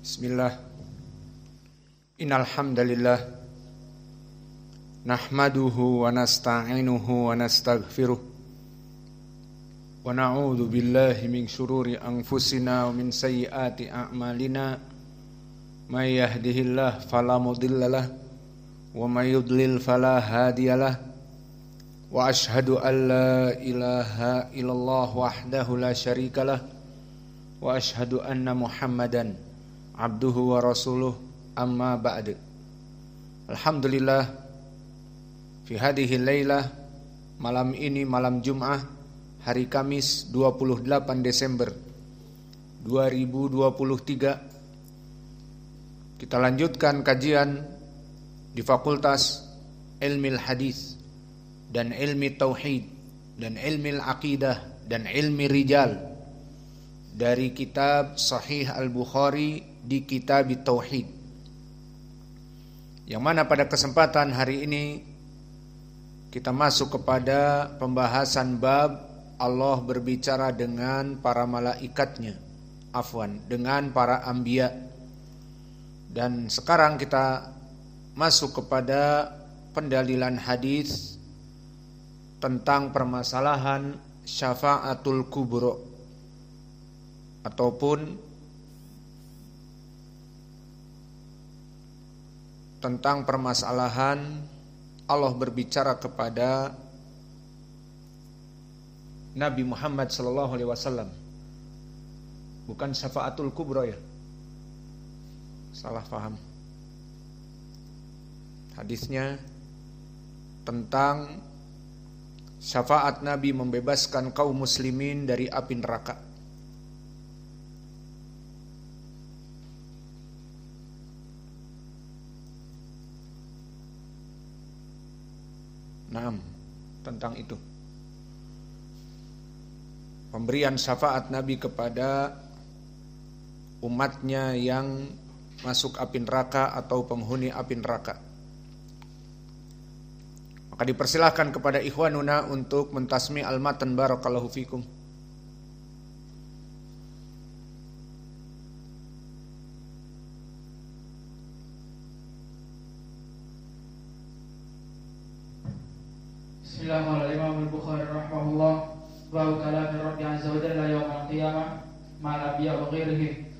Bismillah. Innal hamdalillah nahmaduhu wa nasta'inuhu wa nastaghfiruh wa na'udzu billahi min syururi anfusina wa min sayyiati a'malina may yahdihillahu fala mudhillalah wa may yudlil fala hadiyalah wa asyhadu an la ilaha illallah wahdahu la syarikalah wa asyhadu anna Muhammadan abduhu wa rasuluh amma ba'du. Alhamdulillah fi hadhihi lailah, malam ini malam Jum'ah hari Kamis 28 Desember 2023. Kita lanjutkan kajian di Fakultas Ilmil Hadis dan Ilmi Tauhid dan Ilmi Aqidah dan Ilmi Rijal dari kitab Sahih Al-Bukhari di Kitab Tauhid, yang mana pada kesempatan hari ini kita masuk kepada pembahasan bab Allah berbicara dengan para malaikatnya, dengan para anbiya. Dan sekarang kita masuk kepada pendalilan hadis tentang permasalahan syafaatul kubra, ataupun tentang permasalahan Allah berbicara kepada Nabi Muhammad SAW. Bukan syafaatul kubra ya, salah paham. Hadisnya tentang syafaat Nabi membebaskan kaum muslimin dari api neraka. Naam, tentang itu. Pemberian syafaat Nabi kepada umatnya yang masuk api neraka atau penghuni api neraka. Maka dipersilahkan kepada ikhwanuna untuk mentasmi al-matan, barakallahu fikum. Bismillahirrahmanirrahim. Imam Al-Bukhari rahimahullah, bab kalam Rabbi azza wa jalla yaum al-qiyamah ma'al anbiya wa ghairihim.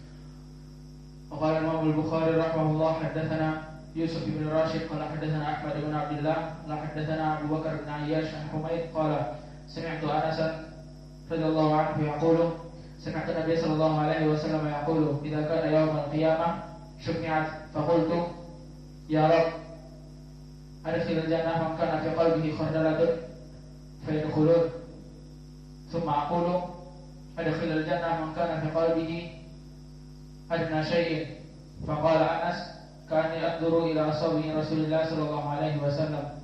Wa qala Imam Al-Bukhari rahimahullah, hadatsana Yusuf bin Rashid qala hadatsana Ahmad bin Abdullah la hadatsana Abu Bakar bin Ayyash an Humayd qala sami'tu Anas radhiyallahu anhu yaqulu sami'tu Nabiy sallallahu alaihi wasallam yaqulu idza kana yaum al-qiyamah syufi'at fa qultu ya Rabb adkhil al-jannah man kana fi qalbihi khardalun fayadkhulun thumma aqulu adkhil al-jannah man kana fi qalbihi adna shay'in faqala Anas ka'anni anzuru ila ashabi Rasulillah sallallahu alaihi wasallam.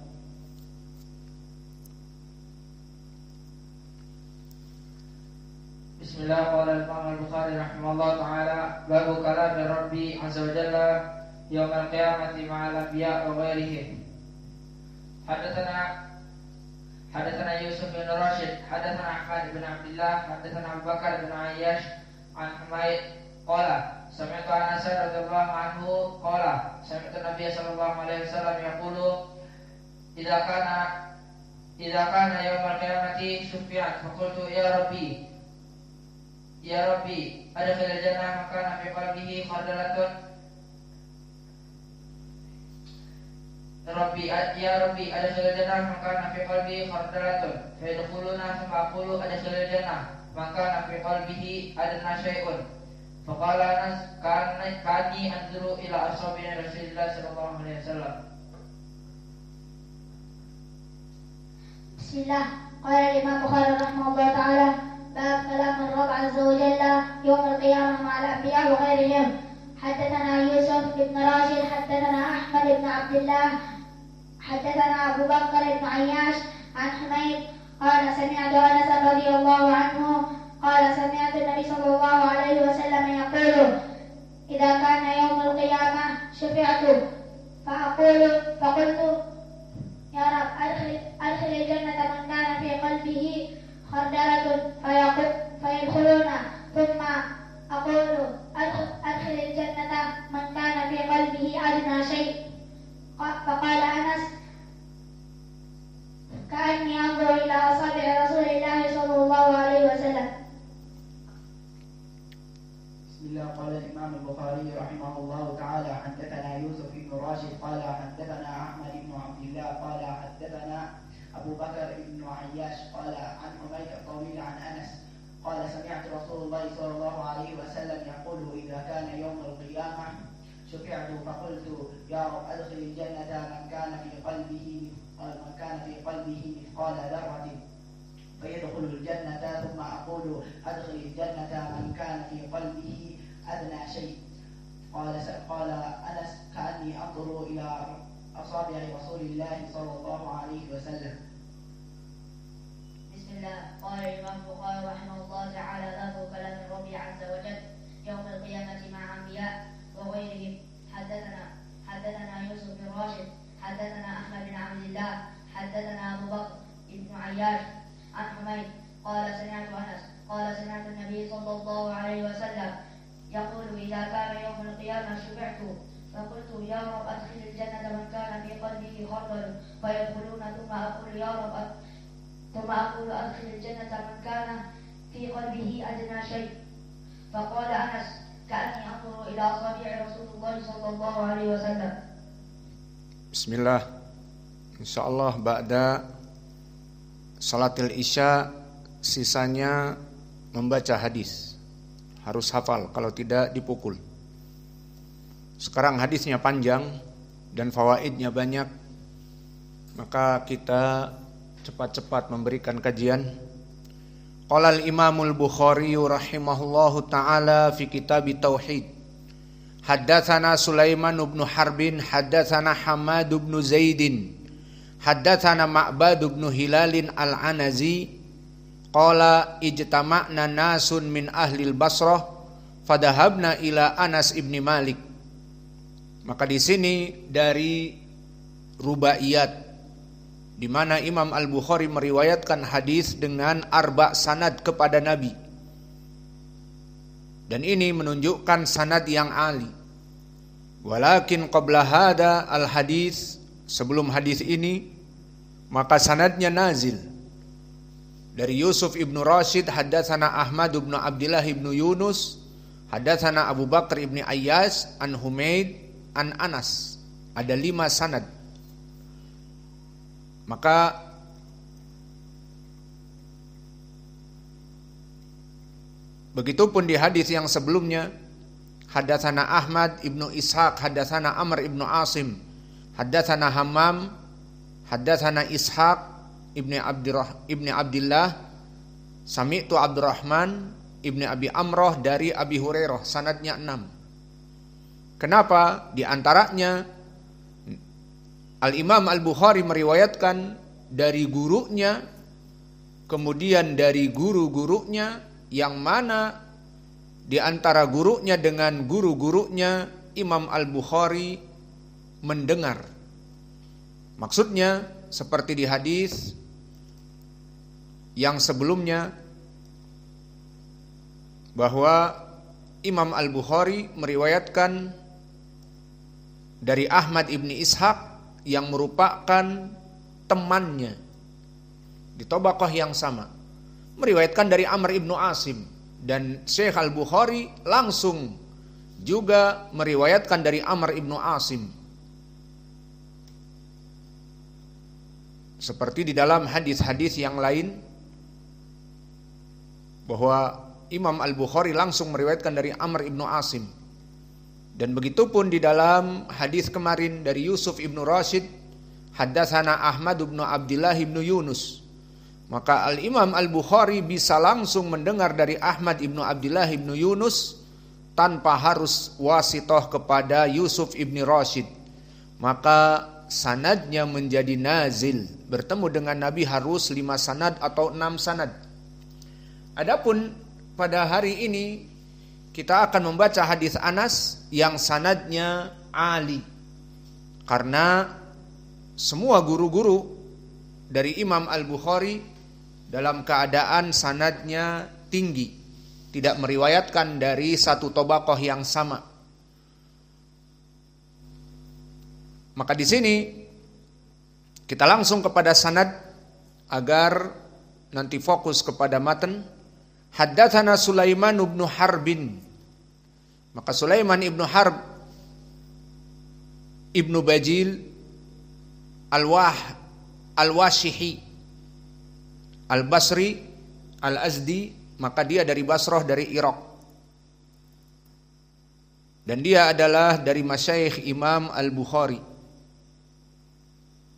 Bismillah. Qala Imam Al-Bukhari rahimahullah ta'ala, babu kalam Rabbi azza wa jalla yaum al-qiyamati ma'al anbiya wa ghairihim. حدثنا يوسف بن راشد حدثنا أحمد بن عبد الله حدثنا أبو بكر بن عياش عن حميد قال سمعت أنس رضي الله عنه قال سمعت النبي صلى الله عليه وسلم يقول إذا كان يوم القيامة شفعت فقلت يا ربي أدخل الجنة من كان في قلبه خردلة يا ربي أدخل الجنة من كان في قلبه خردلة فيدخلون ثم أقول أدخل الجنة من كان في قلبه أدنى شيء فقال أنس كأني أنظر إلى أصابع رسول الله صلى الله عليه وسلم. بسم الله. قال الإمام البخاري رحمه الله تعالى باب كلام الرب عز وجل يوم القيامة مع الأنبياء وغيرهم. حدثنا يوسف بن راشد حدثنا أحمد بن عبد الله حدثنا أبو بكر بن عياش عن حميد قال سمعت أنس رضي الله عنه قال سمعت النبي صلى الله عليه وسلم يقول إذا كان يوم القيامة شفعت فقلت يا رب أدخل الجنة من كان في قلبه خردلة فيدخلون ثم أقول أدخل الجنة الله. قال الإمام البخاري رحمه الله تعالى حدثنا يوسف بن راشد قال حدثنا أحمد بن عبد الله قال حدثنا أبو بكر بن عياش قال عن حميد الطويل عن أنس قال سمعت رسول الله صلى الله عليه وسلم يقول إذا كان يوم القيامة شفعت فقلت يا رب أدخل الجنة من كان في قلبه مثقال ذرة فيدخل الجنة ثم أقول أدخل الجنة من كان في قلبه أدنى شيء. قال أنس كأني أنظر إلى أصابع رسول الله صلى الله عليه وسلم. بسم الله. قال الإمام البخاري رحمه الله تعالى باب كلام الرب عز وجل يوم القيامة مع أنبياء وغيرهم. حدثنا يوسف بن راشد حدثنا أحمد بن عبد الله حدثنا أبو بكر بن عياش عن حميد قال سمعت أنس قال سمعت النبي صلى الله عليه وسلم يقول إذا كان يوم القيامة شفعت فقلت يا رب أدخل الجنة من كان في قلبه خردل فيدخلون ثم أقول أدخل الجنة من كان في قلبه أدنى شيء. فقال أنس كأني أنظر إلى أصابع رسول الله صلى الله عليه وسلم. Bismillah. Insyaallah ba'da salatil isya sisanya membaca hadis. Harus hafal, kalau tidak dipukul. Sekarang hadisnya panjang dan fawaidnya banyak, maka kita cepat-cepat memberikan kajian. Qala al-Imamul Bukhari rahimahullahu taala fi kitab tauhid. Haddatsana Sulaiman bin Harbin, haddatsana Hamad bin Zaidin, haddatsana Ma'bad bin Hilalin al-Anazi qala ijtama'na nasun min ahli al-Basrah fadahabna ila Anas ibn Malik. Maka di sini dari rubaiyat, di mana Imam Al-Bukhari meriwayatkan hadis dengan arba sanad kepada Nabi. Dan ini menunjukkan sanad yang ali. Walakin qabla hada al-hadis, sebelum hadis ini maka sanadnya nazil. Dari Yusuf ibnu Rashid haddatsana Ahmad ibnu Abdullah ibnu Yunus, haddatsana Abu Bakar ibnu Ayyas an Humaid an Anas. Ada 5 sanad. Maka begitupun di hadis yang sebelumnya, haddatsana Ahmad ibnu Ishaq haddatsana Amr ibnu Asim haddatsana Hammam haddatsana Ishaq ibni Abdillah sami'tu Abdurrahman ibni Abi Amroh dari Abi Hurairah, sanadnya 6. Kenapa? Di antaranya Al-Imam Al-Bukhari meriwayatkan dari gurunya, kemudian dari guru-gurunya, yang mana di antara gurunya dengan guru-gurunya Imam Al-Bukhari mendengar. Maksudnya seperti di hadis yang sebelumnya, bahwa Imam Al-Bukhari meriwayatkan dari Ahmad ibni Ishaq yang merupakan temannya di tabaqah yang sama, meriwayatkan dari Amr ibnu Asim, dan Syekh Al-Bukhari langsung juga meriwayatkan dari Amr ibnu Asim. Seperti di dalam hadis-hadis yang lain, bahwa Imam Al-Bukhari langsung meriwayatkan dari Amr ibnu Asim. Dan begitupun di dalam hadis kemarin dari Yusuf ibnu Rashid, haddatsana Ahmad ibnu Abdullah ibnu Yunus. Maka Al-Imam Al-Bukhari bisa langsung mendengar dari Ahmad ibnu Abdullah ibnu Yunus tanpa harus wasithah kepada Yusuf ibnu Rashid. Maka sanadnya menjadi nazil. Bertemu dengan Nabi harus 5 sanad atau 6 sanad. Adapun pada hari ini kita akan membaca hadis Anas yang sanadnya ali, karena semua guru-guru dari Imam Al-Bukhari dalam keadaan sanadnya tinggi, tidak meriwayatkan dari satu tabaqah yang sama. Maka di sini kita langsung kepada sanad agar nanti fokus kepada matan. Haddatsana Sulaiman bin Harbin. Maka Sulaiman ibnu Harb ibnu Bajil Al-Washihi Al-Basri Al-Azdi, maka dia dari Basrah, dari Irak. Dan dia adalah dari masyayikh Imam Al-Bukhari.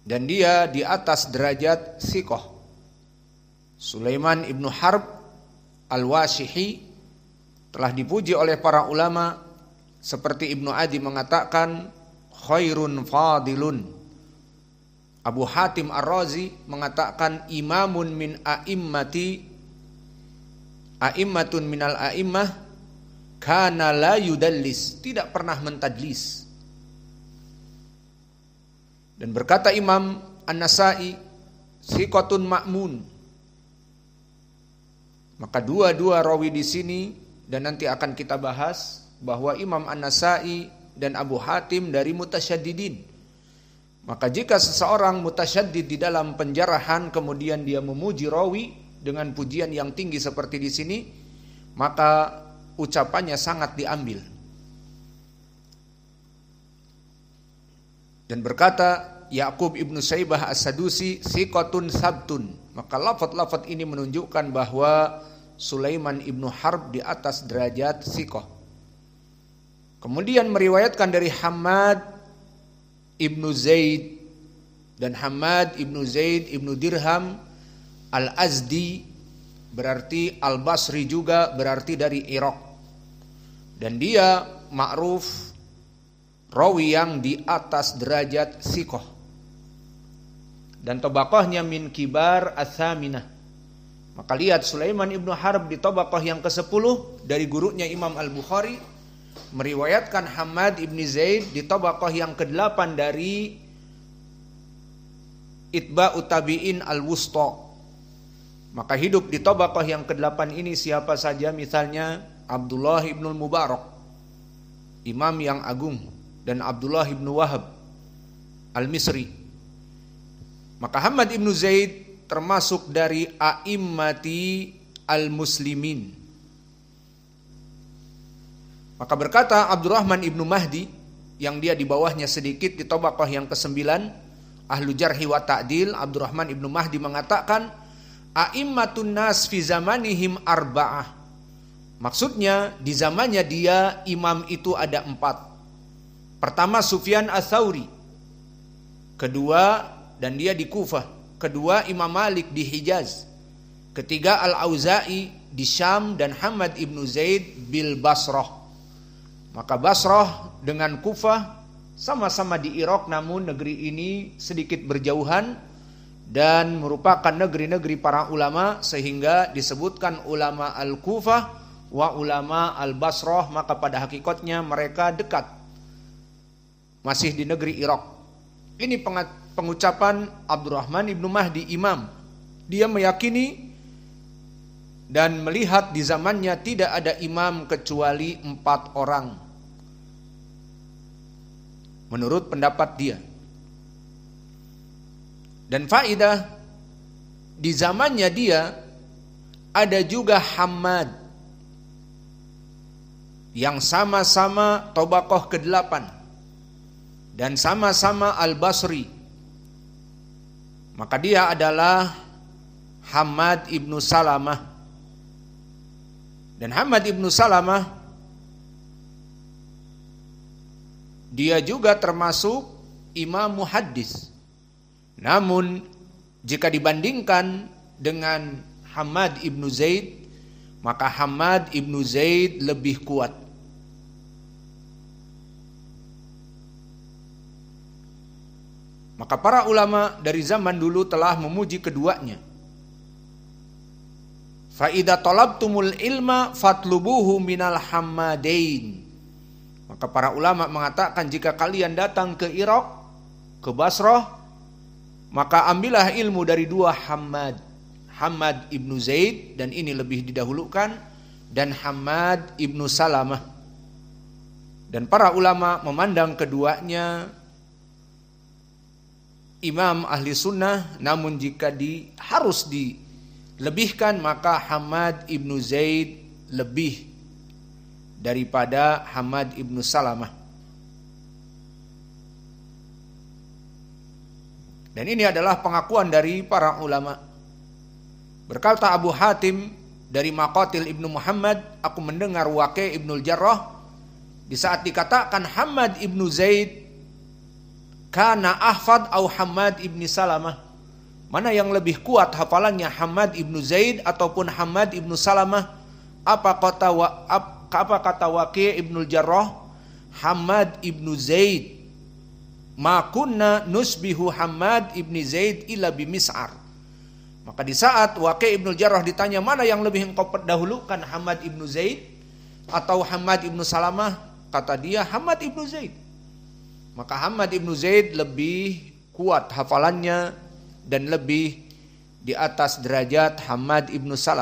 Dan dia di atas derajat thiqah. Sulaiman ibnu Harb Al-Washihi telah dipuji oleh para ulama, seperti Ibnu Adi mengatakan khairun fadilun. Abu Hatim Ar-Razi mengatakan imamun min a'immatun minal a'immah kana la yudallis, tidak pernah mentadlis. Dan berkata Imam An-Nasa'i thiqatun ma'mun. Maka dua-dua rawi di sini, dan nanti akan kita bahas bahwa Imam An-Nasa'i dan Abu Hatim dari mutasyaddidin. Maka jika seseorang mutasyaddid di dalam penjarahan kemudian dia memuji rawi dengan pujian yang tinggi seperti di sini, maka ucapannya sangat diambil. Dan berkata Ya'qub ibnu Saibah As-Sadusi thiqatun sabtun. Maka lafaz-lafaz ini menunjukkan bahwa Sulaiman ibnu Harb di atas derajat thiqah. Kemudian meriwayatkan dari Hammad ibnu Zaid, dan Hammad ibnu Zaid ibnu Dirham Al-Azdi berarti Al-Basri juga, berarti dari Irak. Dan dia ma'ruf rawi yang di atas derajat thiqah. Dan tabaqahnya min kibar ats-tsaminah. Maka lihat Sulaiman ibnu Harb di tabaqah yang ke-10 dari gurunya Imam Al-Bukhari, meriwayatkan Hammad ibnu Zaid di tabaqah yang ke-8 dari itba'ut tabi'in al-wusta. Maka hidup di tabaqah yang ke-8 ini siapa saja? Misalnya Abdullah ibnu Mubarak, imam yang agung, dan Abdullah ibnu Wahab Al-Misri. Maka Hammad ibnu Zaid termasuk dari a'immati al-muslimin. Maka berkata Abdurrahman ibnu Mahdi, yang dia di bawahnya sedikit di tabaqah yang ke-9 ahlu jarhi wa ta'dil, Abdurrahman ibnu Mahdi mengatakan a'immatun nas fi zamanihim arba'ah. Maksudnya di zamannya dia imam itu ada 4. Pertama Sufyan Ats-Tsauri, kedua, dan dia di Kufah, kedua Imam Malik di Hijaz, ketiga Al-Auza'i di Syam, dan Hammad ibnu Zaid bil Basrah. Maka Basrah dengan Kufah sama-sama di Irak, namun negeri ini sedikit berjauhan dan merupakan negeri-negeri para ulama, sehingga disebutkan ulama Al-Kufah wa ulama Al-Basrah. Maka pada hakikatnya mereka dekat, masih di negeri Irak. Ini pengucapan Abdurrahman ibnu Mahdi, imam. Dia meyakini dan melihat di zamannya tidak ada imam kecuali 4 orang, menurut pendapat dia. Dan faedah, di zamannya dia ada juga Hammad yang sama-sama tabaqah ke-8 dan sama-sama Al-Basri. Maka dia adalah Hammad ibnu Salamah. Dan Hammad ibnu Salamah dia juga termasuk imam muhaddis. Namun jika dibandingkan dengan Hammad ibnu Zaid, maka Hammad ibnu Zaid lebih kuat. Maka para ulama dari zaman dulu telah memuji keduanya. Fa idza talabtumul ilma fatlubuhu minal hammadain. Maka para ulama mengatakan jika kalian datang ke Irak, ke Basrah, maka ambillah ilmu dari 2 Hammad. Hammad ibnu Zaid, dan ini lebih didahulukan, dan Hammad ibnu Salamah. Dan para ulama memandang keduanya imam ahli sunnah, namun jika harus dilebihkan, maka Hammad ibnu Zaid lebih daripada Hammad ibnu Salamah. Dan ini adalah pengakuan dari para ulama. Berkata Abu Hatim dari Maqatil ibnu Muhammad, aku mendengar Waqi' ibnul Jarrah di saat dikatakan Hammad ibnu Zaid kana ahfad au Hammad ibnu Salamah, mana yang lebih kuat hafalannya, Hammad ibnu Zaid ataupun Hammad ibnu Salamah? Apa kata Waqi' ibnul Jarrah? Hammad ibnu Zaid. Ma kunna nusbihu Hammad ibnu Zaid illa bimis'ar. Maka di saat Waqi' ibnul Jarrah ditanya, mana yang lebih engkau dahulukan, Hammad ibnu Zaid atau Hammad ibnu Salamah? Kata dia Hammad ibnu Zaid. Maka Hammad ibnu Zaid lebih kuat hafalannya dan lebih di atas derajat Hammad ibnu Salamah.